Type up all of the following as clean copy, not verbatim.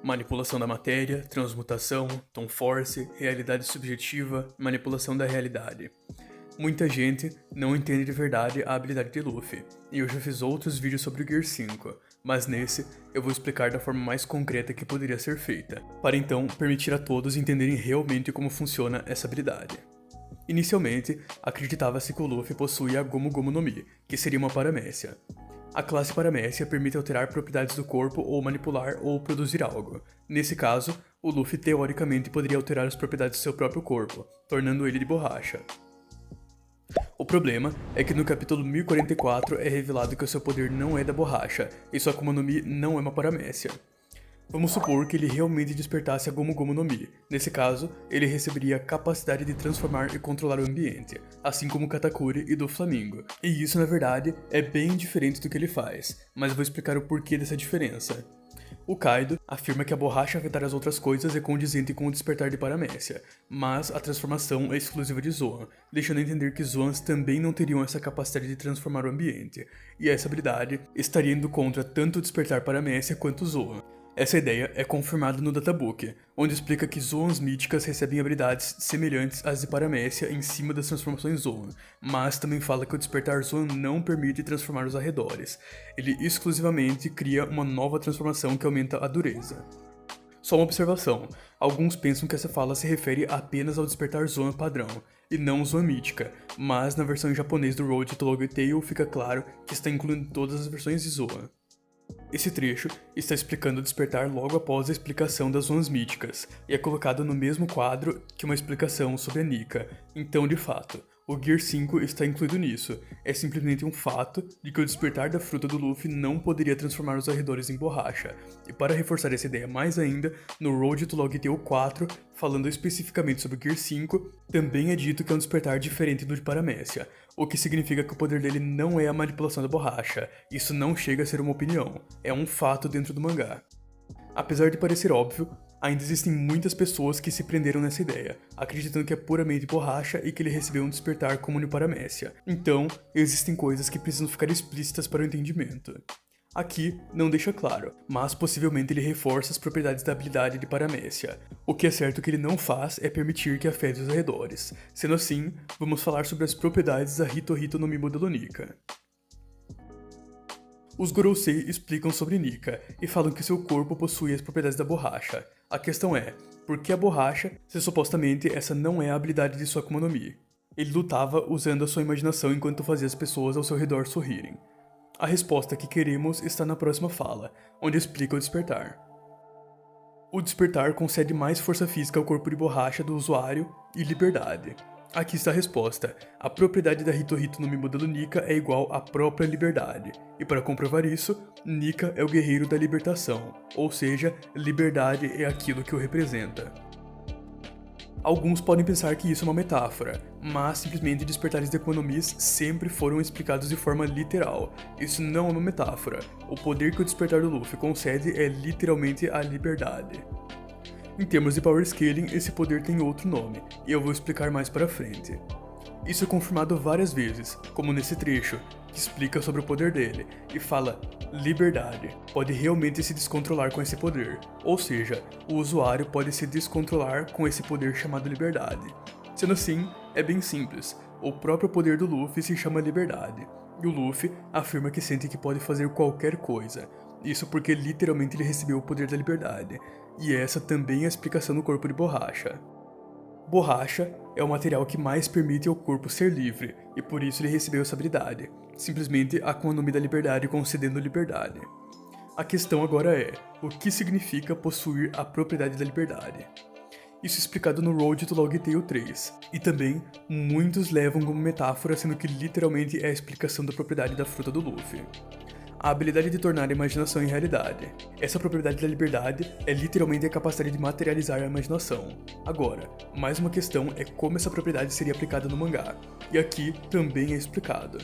manipulação da matéria, transmutação, tom force, realidade subjetiva, manipulação da realidade. Muita gente não entende de verdade a habilidade de Luffy, e eu já fiz outros vídeos sobre o Gear 5, mas nesse eu vou explicar da forma mais concreta que poderia ser feita, para então permitir a todos entenderem realmente como funciona essa habilidade. Inicialmente, acreditava-se que o Luffy possuía a Gomu Gomu no Mi, que seria uma paramécia. A classe paramécia permite alterar propriedades do corpo ou manipular ou produzir algo. Nesse caso, o Luffy teoricamente poderia alterar as propriedades do seu próprio corpo, tornando ele de borracha. O problema é que no capítulo 1044 é revelado que o seu poder não é da borracha, e sua Akuma no Mi não é uma paramécia. Vamos supor que ele realmente despertasse a Gomu Gomu no Mi. Nesse caso, ele receberia a capacidade de transformar e controlar o ambiente, assim como o Katakuri e do Flamingo. E isso, na verdade, é bem diferente do que ele faz, mas vou explicar o porquê dessa diferença. O Kaido afirma que a borracha afetar as outras coisas é condizente com o despertar de paramécia, mas a transformação é exclusiva de Zoan, deixando a entender que Zoans também não teriam essa capacidade de transformar o ambiente, e essa habilidade estaria indo contra tanto o despertar paramécia quanto Zoan. Essa ideia é confirmada no Databook, onde explica que Zoans míticas recebem habilidades semelhantes às de paramécia em cima das transformações Zoan, mas também fala que o despertar Zoan não permite transformar os arredores, ele exclusivamente cria uma nova transformação que aumenta a dureza. Só uma observação, alguns pensam que essa fala se refere apenas ao despertar Zoan padrão, e não Zoan mítica, mas na versão em japonês do Road to Log Tale fica claro que está incluindo todas as versões de Zoan. Esse trecho está explicando o despertar logo após a explicação das Zoans míticas, e é colocado no mesmo quadro que uma explicação sobre a Nika, então de fato, o Gear 5 está incluído nisso, é simplesmente um fato de que o despertar da fruta do Luffy não poderia transformar os arredores em borracha, e para reforçar essa ideia mais ainda, no Road to Log Tale 4, falando especificamente sobre o Gear 5, também é dito que é um despertar diferente do de Paramécia, o que significa que o poder dele não é a manipulação da borracha, isso não chega a ser uma opinião, é um fato dentro do mangá. Apesar de parecer óbvio, ainda existem muitas pessoas que se prenderam nessa ideia, acreditando que é puramente borracha e que ele recebeu um despertar como no Paramécia. Então, existem coisas que precisam ficar explícitas para o entendimento. Aqui não deixa claro, mas possivelmente ele reforça as propriedades da habilidade de Paramécia. O que é certo que ele não faz é permitir que afete os arredores. Sendo assim, vamos falar sobre as propriedades da Hito Hito no Mi modelo Nika. Os Gorosei explicam sobre Nika e falam que seu corpo possui as propriedades da borracha. A questão é, por que a borracha, se supostamente essa não é a habilidade de sua Akuma no Mi? Ele lutava usando a sua imaginação enquanto fazia as pessoas ao seu redor sorrirem. A resposta que queremos está na próxima fala, onde explica o despertar. O despertar concede mais força física ao corpo de borracha do usuário e liberdade. Aqui está a resposta. A propriedade da Hito Hito no Mi modelo Nika é igual à própria liberdade. E para comprovar isso, Nika é o guerreiro da libertação, ou seja, liberdade é aquilo que o representa. Alguns podem pensar que isso é uma metáfora, mas simplesmente despertares de Akuma no Mis sempre foram explicados de forma literal. Isso não é uma metáfora. O poder que o despertar do Luffy concede é literalmente a liberdade. Em termos de Power Scaling, esse poder tem outro nome, e eu vou explicar mais para frente. Isso é confirmado várias vezes, como nesse trecho, que explica sobre o poder dele, e fala liberdade, pode realmente se descontrolar com esse poder, ou seja, o usuário pode se descontrolar com esse poder chamado liberdade. Sendo assim, é bem simples, o próprio poder do Luffy se chama liberdade, e o Luffy afirma que sente que pode fazer qualquer coisa, isso porque literalmente ele recebeu o poder da liberdade, e essa também é a explicação do corpo de borracha. Borracha é o material que mais permite ao corpo ser livre, e por isso ele recebeu essa habilidade, simplesmente a Akuma no Mi da liberdade concedendo liberdade. A questão agora é, o que significa possuir a propriedade da liberdade? Isso é explicado no Road to Log Tale 3, e também muitos levam como metáfora, sendo que literalmente é a explicação da propriedade da fruta do Luffy. A habilidade de tornar a imaginação em realidade. Essa propriedade da liberdade é literalmente a capacidade de materializar a imaginação. Agora, mais uma questão é como essa propriedade seria aplicada no mangá, e aqui também é explicado.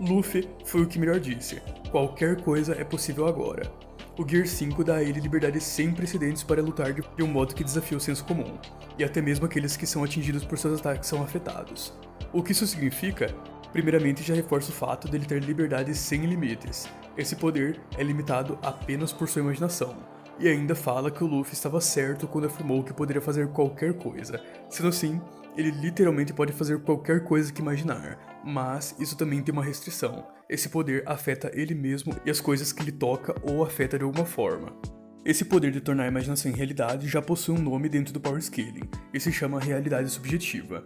Luffy foi o que melhor disse, qualquer coisa é possível agora. O Gear 5 dá a ele liberdade sem precedentes para lutar de um modo que desafia o senso comum, e até mesmo aqueles que são atingidos por seus ataques são afetados. O que isso significa? Primeiramente, já reforça o fato dele ter liberdade sem limites. Esse poder é limitado apenas por sua imaginação. e ainda fala que o Luffy estava certo quando afirmou que poderia fazer qualquer coisa. Sendo assim, ele literalmente pode fazer qualquer coisa que imaginar, mas isso também tem uma restrição. Esse poder afeta ele mesmo e as coisas que ele toca ou afeta de alguma forma. Esse poder de tornar a imaginação em realidade já possui um nome dentro do Power Scaling, e se chama realidade subjetiva.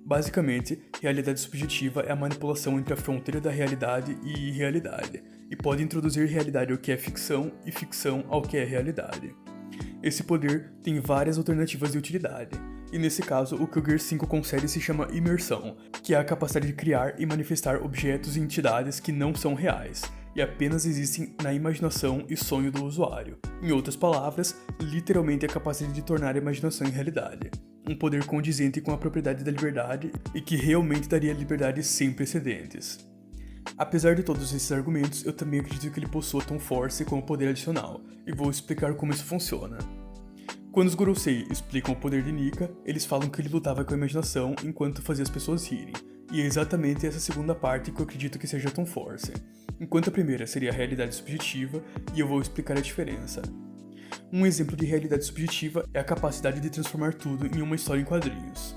Basicamente, realidade subjetiva é a manipulação entre a fronteira da realidade e irrealidade, e pode introduzir realidade ao que é ficção e ficção ao que é realidade. Esse poder tem várias alternativas de utilidade, e nesse caso o que o Gear 5 concede se chama imersão, que é a capacidade de criar e manifestar objetos e entidades que não são reais, e apenas existem na imaginação e sonho do usuário. Em outras palavras, literalmente a capacidade de tornar a imaginação em realidade. Um poder condizente com a propriedade da liberdade e que realmente daria liberdade sem precedentes. Apesar de todos esses argumentos, eu também acredito que ele possua Tom Force como poder adicional, e vou explicar como isso funciona. Quando os Gorosei explicam o poder de Nika, eles falam que ele lutava com a imaginação enquanto fazia as pessoas rirem, e é exatamente essa segunda parte que eu acredito que seja Tom Force, enquanto a primeira seria a realidade subjetiva, e eu vou explicar a diferença. Um exemplo de realidade subjetiva é a capacidade de transformar tudo em uma história em quadrinhos.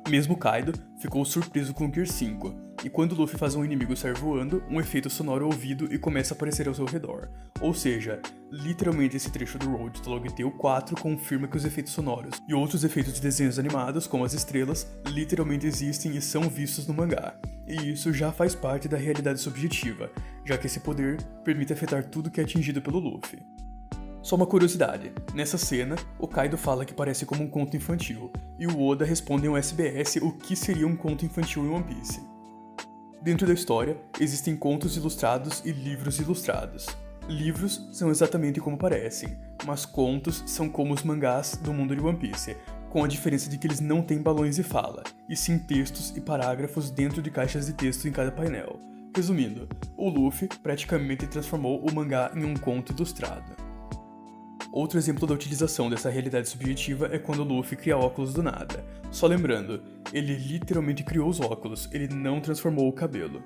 Mesmo Kaido ficou surpreso com o Gear 5, e quando Luffy faz um inimigo sair voando, um efeito sonoro é ouvido e começa a aparecer ao seu redor. Ou seja, literalmente esse trecho do Road to Log Tale 4 confirma que os efeitos sonoros e outros efeitos de desenhos animados, como as estrelas, literalmente existem e são vistos no mangá. E isso já faz parte da realidade subjetiva, já que esse poder permite afetar tudo que é atingido pelo Luffy. Só uma curiosidade, nessa cena, o Kaido fala que parece como um conto infantil, e o Oda responde em um SBS o que seria um conto infantil em One Piece. Dentro da história, existem contos ilustrados e livros ilustrados. Livros são exatamente como parecem, mas contos são como os mangás do mundo de One Piece, com a diferença de que eles não têm balões de fala, e sim textos e parágrafos dentro de caixas de texto em cada painel. Resumindo, o Luffy praticamente transformou o mangá em um conto ilustrado. Outro exemplo da utilização dessa realidade subjetiva é quando o Luffy cria óculos do nada. Só lembrando, ele literalmente criou os óculos, ele não transformou o cabelo.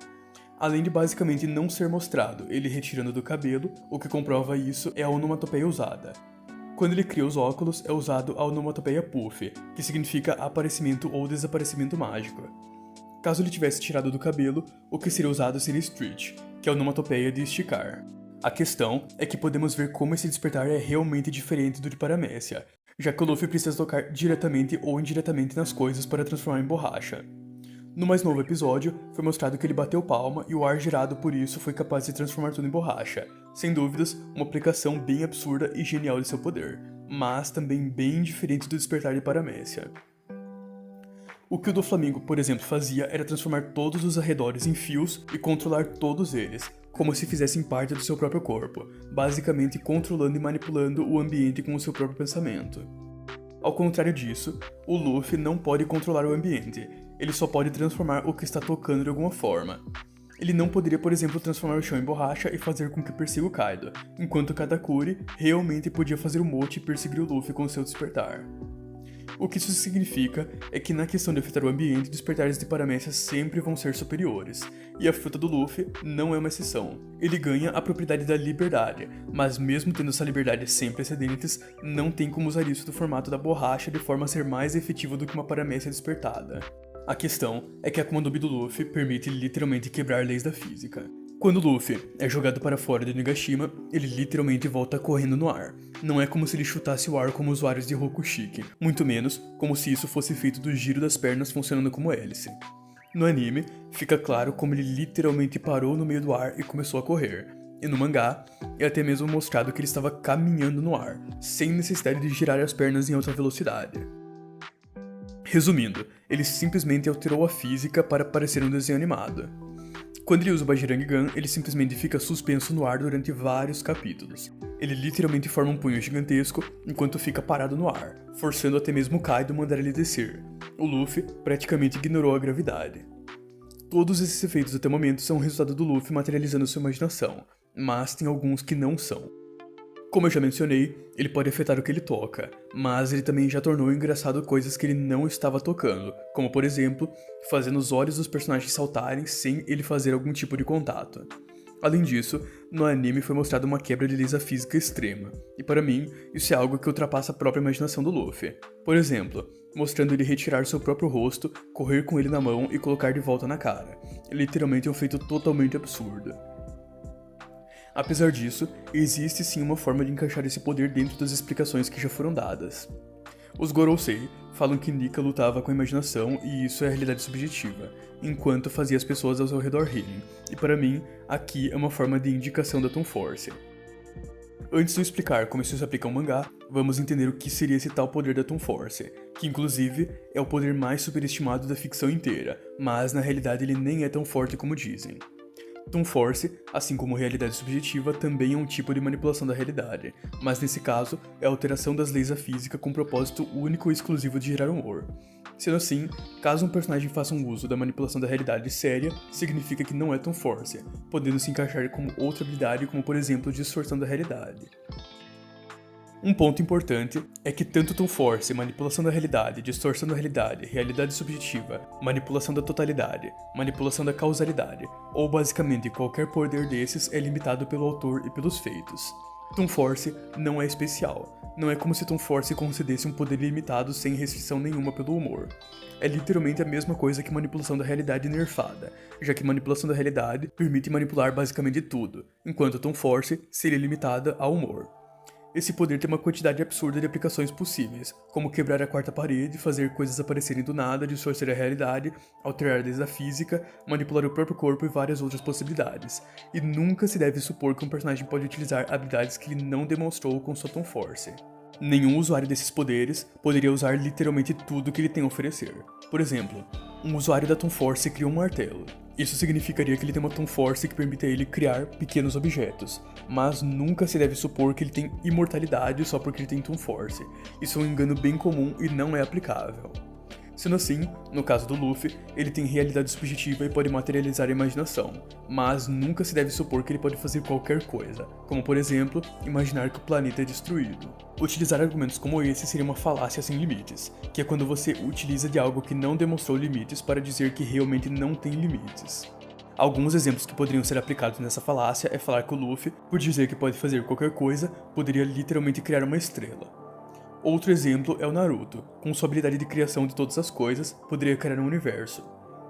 Além de basicamente não ser mostrado ele retirando do cabelo, o que comprova isso é a onomatopeia usada. Quando ele cria os óculos, é usado a onomatopeia Puff, que significa aparecimento ou desaparecimento mágico. Caso ele tivesse tirado do cabelo, o que seria usado seria Stretch, que é a onomatopeia de esticar. A questão é que podemos ver como esse despertar é realmente diferente do de Paramécia, já que o Luffy precisa tocar diretamente ou indiretamente nas coisas para transformar em borracha. No mais novo episódio, foi mostrado que ele bateu palma e o ar gerado por isso foi capaz de transformar tudo em borracha. Sem dúvidas, uma aplicação bem absurda e genial de seu poder, mas também bem diferente do despertar de Paramécia. O que o Doflamingo, por exemplo, fazia era transformar todos os arredores em fios e controlar todos eles, como se fizessem parte do seu próprio corpo, basicamente controlando e manipulando o ambiente com o seu próprio pensamento. Ao contrário disso, o Luffy não pode controlar o ambiente, ele só pode transformar o que está tocando de alguma forma. Ele não poderia, por exemplo, transformar o chão em borracha e fazer com que persiga o Kaido, enquanto Katakuri realmente podia fazer o Mochi perseguir o Luffy com seu despertar. O que isso significa é que na questão de afetar o ambiente, despertares de Paramécia sempre vão ser superiores, e a fruta do Luffy não é uma exceção. Ele ganha a propriedade da liberdade, mas mesmo tendo essa liberdade sem precedentes, não tem como usar isso do formato da borracha de forma a ser mais efetiva do que uma Paramécia despertada. A questão é que a Akuma no Mi do Luffy permite literalmente quebrar leis da física. Quando Luffy é jogado para fora de Onigashima, ele literalmente volta correndo no ar. Não é como se ele chutasse o ar como usuários de Rokushiki, muito menos como se isso fosse feito do giro das pernas funcionando como hélice. No anime, fica claro como ele literalmente parou no meio do ar e começou a correr. E no mangá, é até mesmo mostrado que ele estava caminhando no ar, sem necessidade de girar as pernas em alta velocidade. Resumindo, ele simplesmente alterou a física para parecer um desenho animado. Quando ele usa o Bajirang-gun, ele simplesmente fica suspenso no ar durante vários capítulos. Ele literalmente forma um punho gigantesco enquanto fica parado no ar, forçando até mesmo o Kaido a mandar ele descer. O Luffy praticamente ignorou a gravidade. Todos esses efeitos até o momento são resultado do Luffy materializando sua imaginação, mas tem alguns que não são. Como eu já mencionei, ele pode afetar o que ele toca, mas ele também já tornou engraçado coisas que ele não estava tocando, como por exemplo, fazendo os olhos dos personagens saltarem sem ele fazer algum tipo de contato. Além disso, no anime foi mostrada uma quebra de leis da física extrema, e para mim, isso é algo que ultrapassa a própria imaginação do Luffy. Por exemplo, mostrando ele retirar seu próprio rosto, correr com ele na mão e colocar de volta na cara. Literalmente é um feito totalmente absurdo. Apesar disso, existe sim uma forma de encaixar esse poder dentro das explicações que já foram dadas. Os Gorosei falam que Nika lutava com a imaginação e isso é a realidade subjetiva, enquanto fazia as pessoas ao seu redor rirem, e para mim, aqui é uma forma de indicação da Tom Force. Antes de eu explicar como isso se aplica ao mangá, vamos entender o que seria esse tal poder da Tom Force, que inclusive é o poder mais superestimado da ficção inteira, mas na realidade ele nem é tão forte como dizem. Tom Force, assim como realidade subjetiva, também é um tipo de manipulação da realidade, mas nesse caso é a alteração das leis da física com propósito único e exclusivo de gerar humor. Sendo assim, caso um personagem faça um uso da manipulação da realidade séria, significa que não é Tom Force, podendo se encaixar como outra habilidade como por exemplo distorção da realidade. Um ponto importante é que tanto Tom Force, manipulação da realidade, distorção da realidade, realidade subjetiva, manipulação da totalidade, manipulação da causalidade, ou basicamente qualquer poder desses é limitado pelo autor e pelos feitos. Tom Force não é especial, não é como se Tom Force concedesse um poder ilimitado sem restrição nenhuma pelo humor. É literalmente a mesma coisa que manipulação da realidade nerfada, já que manipulação da realidade permite manipular basicamente tudo, enquanto Tom Force seria limitada ao humor. Esse poder tem uma quantidade absurda de aplicações possíveis, como quebrar a quarta parede, fazer coisas aparecerem do nada, distorcer a realidade, alterar leis da física, manipular o próprio corpo e várias outras possibilidades. E nunca se deve supor que um personagem pode utilizar habilidades que ele não demonstrou com sua Tom Force. Nenhum usuário desses poderes poderia usar literalmente tudo que ele tem a oferecer. Por exemplo, um usuário da Tom Force cria um martelo. Isso significaria que ele tem uma Tom Force que permite a ele criar pequenos objetos, mas nunca se deve supor que ele tem imortalidade só porque ele tem Tom Force. Isso é um engano bem comum e não é aplicável. Sendo assim, no caso do Luffy, ele tem realidade subjetiva e pode materializar a imaginação, mas nunca se deve supor que ele pode fazer qualquer coisa, como por exemplo, imaginar que o planeta é destruído. Utilizar argumentos como esse seria uma falácia sem limites, que é quando você utiliza de algo que não demonstrou limites para dizer que realmente não tem limites. Alguns exemplos que poderiam ser aplicados nessa falácia é falar que o Luffy, por dizer que pode fazer qualquer coisa, poderia literalmente criar uma estrela. Outro exemplo é o Naruto, com sua habilidade de criação de todas as coisas, poderia criar um universo.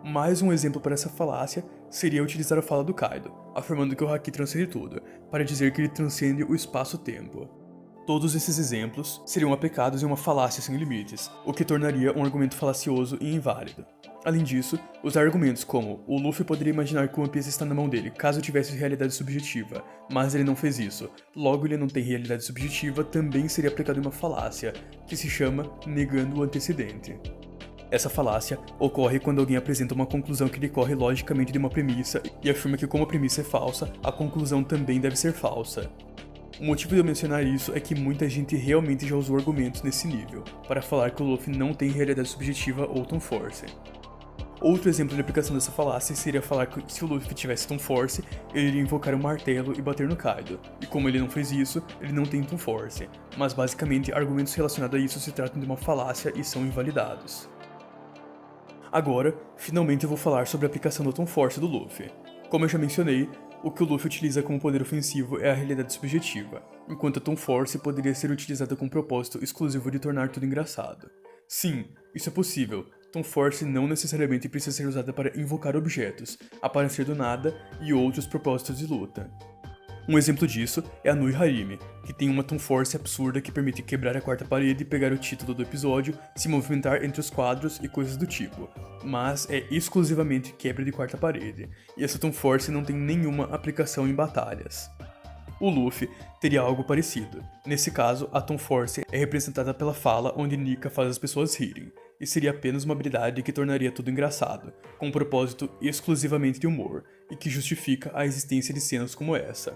Mais um exemplo para essa falácia seria utilizar a fala do Kaido, afirmando que o Haki transcende tudo, para dizer que ele transcende o espaço-tempo. Todos esses exemplos seriam aplicados em uma falácia sem limites, o que tornaria um argumento falacioso e inválido. Além disso, usar argumentos como o Luffy poderia imaginar que o One Piece está na mão dele caso tivesse realidade subjetiva, mas ele não fez isso, logo ele não tem realidade subjetiva, também seria aplicado em uma falácia, que se chama negando o antecedente. Essa falácia ocorre quando alguém apresenta uma conclusão que decorre logicamente de uma premissa e afirma que como a premissa é falsa, a conclusão também deve ser falsa. O motivo de eu mencionar isso é que muita gente realmente já usou argumentos nesse nível, para falar que o Luffy não tem realidade subjetiva ou Tom Force. Outro exemplo de aplicação dessa falácia seria falar que se o Luffy tivesse Tom Force, ele iria invocar um martelo e bater no Kaido, e como ele não fez isso, ele não tem Tom Force, mas basicamente argumentos relacionados a isso se tratam de uma falácia e são invalidados. Agora, finalmente eu vou falar sobre a aplicação da Tom Force do Luffy. Como eu já mencionei, o que o Luffy utiliza como poder ofensivo é a realidade subjetiva, enquanto a Tom Force poderia ser utilizada com o propósito exclusivo de tornar tudo engraçado. Sim, isso é possível. Tom Force não necessariamente precisa ser usada para invocar objetos, aparecer do nada e outros propósitos de luta. Um exemplo disso é a Nui Harime, que tem uma Tom Force absurda que permite quebrar a quarta parede, pegar o título do episódio, se movimentar entre os quadros e coisas do tipo, mas é exclusivamente quebra de quarta parede, e essa Tom Force não tem nenhuma aplicação em batalhas. O Luffy teria algo parecido. Nesse caso, a Tom Force é representada pela fala onde Nika faz as pessoas rirem, e seria apenas uma habilidade que tornaria tudo engraçado, com um propósito exclusivamente de humor, e que justifica a existência de cenas como essa.